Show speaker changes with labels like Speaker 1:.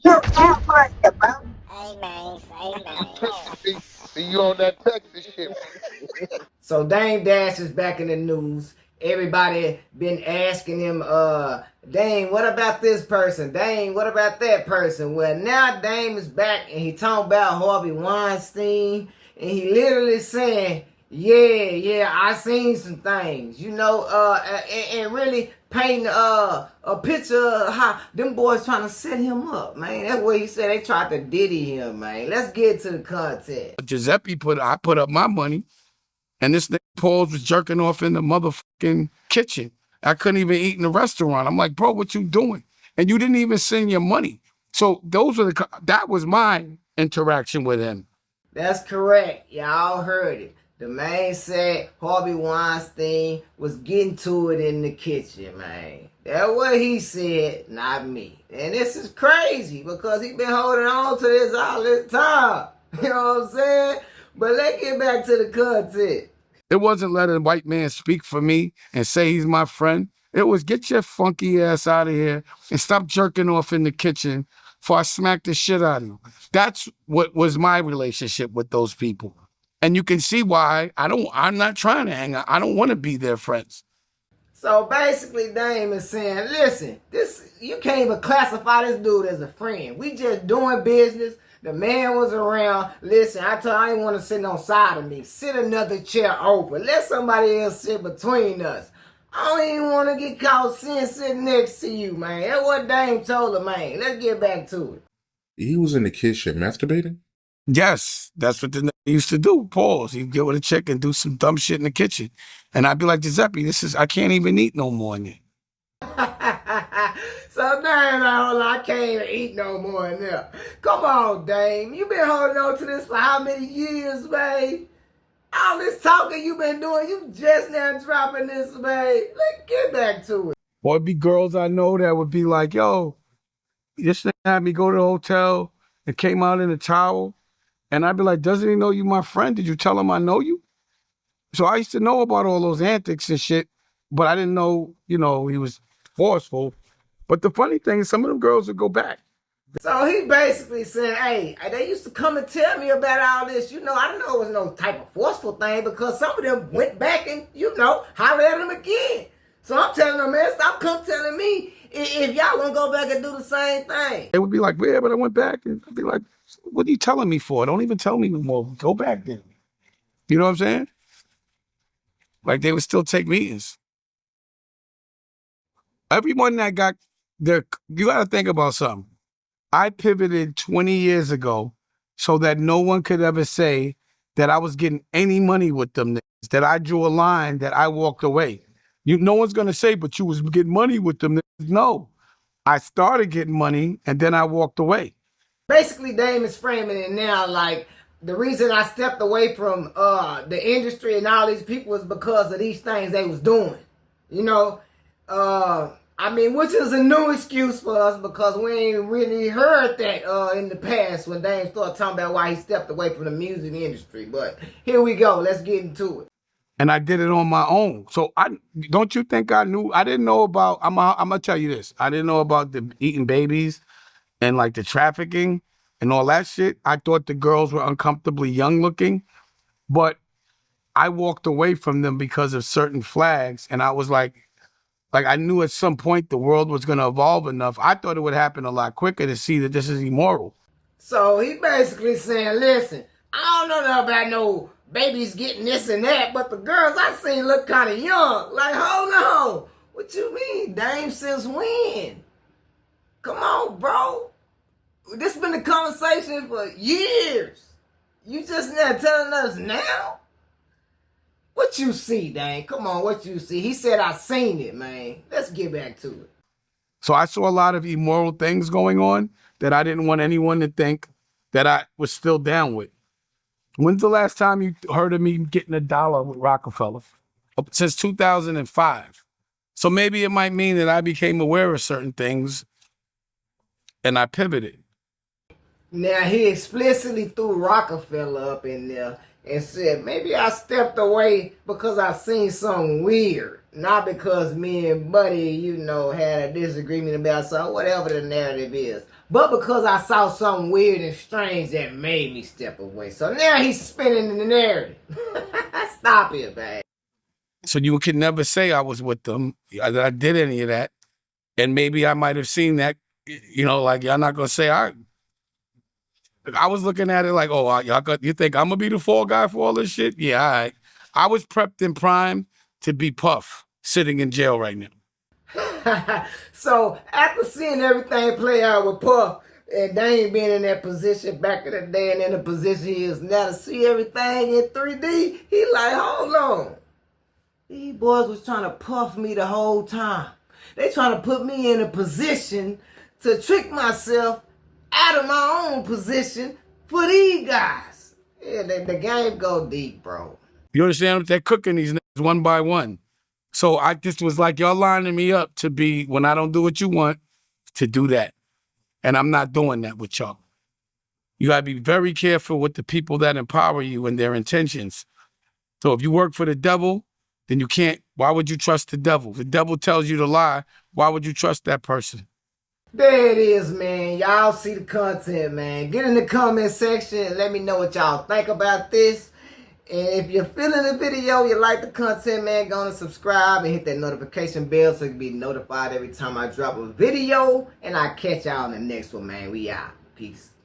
Speaker 1: You act like it, bro.
Speaker 2: See you on that Texas shit.
Speaker 3: So Dame Dash is back in the news. Everybody been asking him, Dame, what about this person? Dame, what about that person? Well, now Dame is back and he talking about Harvey Weinstein, and he literally saying, yeah, I seen some things, and really painting a picture of how them boys trying to set him up, man. That's what he said. They tried to diddy him, man. Let's get to the content.
Speaker 4: I put up my money, and this nigga Pauls was jerking off in the motherfucking kitchen. I couldn't even eat in the restaurant. I'm like, bro, what you doing? And you didn't even send your money. So that was my interaction with him.
Speaker 3: That's correct. Y'all heard it. The man said Harvey Weinstein was getting to it in the kitchen, man. That's what he said, not me. And this is crazy because he been holding on to this all this time. You know what I'm saying? But let's get back to the content.
Speaker 4: It wasn't let a white man speak for me and say he's my friend. It was get your funky ass out of here and stop jerking off in the kitchen before I smack the shit out of you. That's what was my relationship with those people. And you can see why I'm not trying to hang out. I don't want to be their friends.
Speaker 3: So basically, Dame is saying, listen, you can't even classify this dude as a friend. We just doing business. The man was around. Listen, I told I didn't want to sit on side of me. Sit another chair over. Let somebody else sit between us. I don't even want to get caught sitting next to you, man. That's what Dame told her, man. Let's get back to it.
Speaker 5: He was in the kitchen masturbating?
Speaker 4: Yes, that's what the nigga used to do. Pause. He'd get with a chick and do some dumb shit in the kitchen. And I'd be like, Giuseppe, I can't even eat no more in here.
Speaker 3: So Dame, I can't even eat no more in there. Come on, Dame. You been holding on to this for how many years, man? All this talking you been doing, you just now dropping this, man. Let's get back to it.
Speaker 4: Or it'd be girls I know that would be like, yo, this thing had me go to the hotel and came out in a towel. And I'd be like, doesn't he know you my friend? Did you tell him I know you? So I used to know about all those antics and shit, but I didn't know, he was forceful. But the funny thing is some of them girls would go back.
Speaker 3: So he basically said, hey, they used to come and tell me about all this. I didn't know it was no type of forceful thing because some of them went back and, hollered at him again. So I'm telling them, man, stop come telling me if y'all want to go back and do the same thing.
Speaker 4: They would be like, yeah, but I went back. And I'd be like, what are you telling me for? Don't even tell me no more. Go back then. You know what I'm saying? Like they would still take meetings. Everyone that got there, you got to think about something. I pivoted 20 years ago so that no one could ever say that I was getting any money with them niggas, that I drew a line, that I walked away. No one's going to say, but you was getting money with them niggas. No, I started getting money and then I walked away.
Speaker 3: Basically, Dame is framing it now like the reason I stepped away from the industry and all these people is because of these things they was doing. Which is a new excuse for us because we ain't really heard that in the past when Dame started talking about why he stepped away from the music industry. But here we go. Let's get into it.
Speaker 4: And I did it on my own. So don't you think I knew? I didn't know about, I'm going to tell you this. I didn't know about the eating babies and like the trafficking and all that shit. I thought the girls were uncomfortably young looking, but I walked away from them because of certain flags. And I was like I knew at some point the world was going to evolve enough. I thought it would happen a lot quicker to see that this is immoral.
Speaker 3: So he basically saying, listen, I don't know nothing about no babies getting this and that, but the girls I seen look kind of young. Like, hold on. What you mean, Dame, since when? Come on, bro. This been the conversation for years. You just now telling us now? What you see, Dame? Come on, what you see? He said I seen it, man. Let's get back to it.
Speaker 4: So I saw a lot of immoral things going on that I didn't want anyone to think that I was still down with. When's the last time you heard of me getting $1 with Rockefeller? Since 2005. So maybe it might mean that I became aware of certain things and I pivoted.
Speaker 3: Now, he explicitly threw Rockefeller up in there and said, maybe I stepped away because I seen something weird. Not because me and Buddy, had a disagreement about something, whatever the narrative is. But because I saw something weird and strange that made me step away. So now he's spinning the narrative. Stop it, man.
Speaker 4: So you can never say I was with them, that I did any of that. And maybe I might have seen that, like y'all not gonna say I was looking at it like, oh, you think I'm gonna be the fall guy for all this shit? Yeah, all right. I was prepped and primed to be Puff, sitting in jail right now.
Speaker 3: So after seeing everything play out with Puff and Dane being in that position back in the day and in the position he is now to see everything in 3D, he like, hold on. These boys was trying to puff me the whole time. They trying to put me in a position to trick myself out of my own position for these guys. Yeah, the game go deep, bro.
Speaker 4: You understand? They're cooking these niggas one by one. So I just was like, y'all lining me up to be, when I don't do what you want, to do that. And I'm not doing that with y'all. You gotta be very careful with the people that empower you and their intentions. So if you work for the devil, then you can't, why would you trust the devil? If the devil tells you to lie, why would you trust that person?
Speaker 3: There it is, man. Y'all see the content, man. Get in the comment section and let me know what y'all think about this. And if you're feeling the video, you like the content, man, go and subscribe and hit that notification bell so you can be notified every time I drop a video. And I'll catch y'all in the next one, man. We out. Peace.